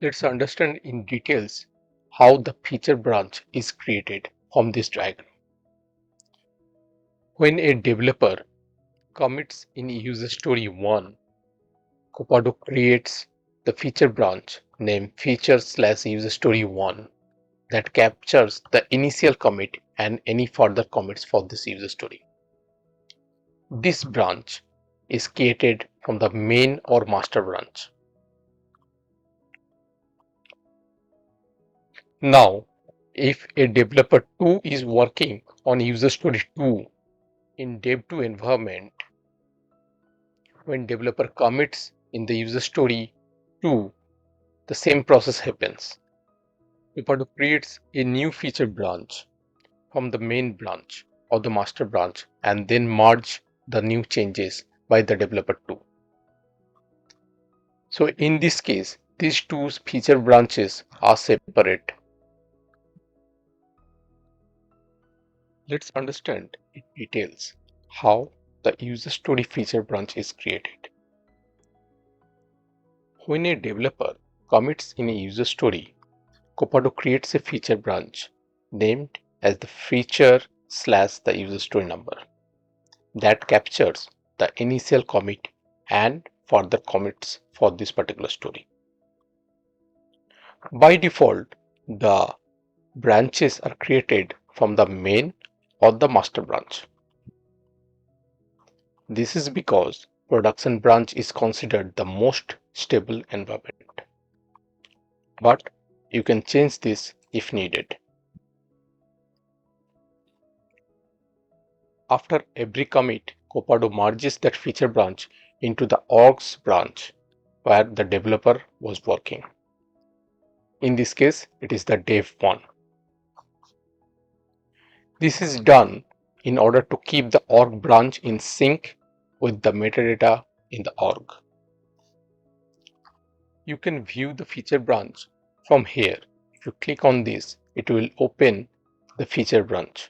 Let's understand in details how the feature branch is created from this diagram. When a developer commits in user story 1, Copado creates the feature branch named feature/user story 1 that captures the initial commit and any further commits for this user story. This branch is created from the main or master branch. Now, if a developer 2 is working on user story 2 in dev2 environment, when developer commits in the user story 2, the same process happens. Copado creates a new feature branch from the main branch or the master branch and then merge the new changes by the developer 2. So in this case, these two feature branches are separate. Let's understand in details how the user story feature branch is created. When a developer commits in a user story, Copado creates a feature branch named as the feature/the user story number that captures the initial commit and further commits for this particular story. By default, the branches are created from the main or the master branch. This is because production branch is considered the most stable environment. But you can change this if needed. After every commit, Copado merges that feature branch into the orgs branch where the developer was working. In this case, it is the dev1. This is done in order to keep the org branch in sync with the metadata in the org. You can view the feature branch from here. If you click on this, it will open the feature branch.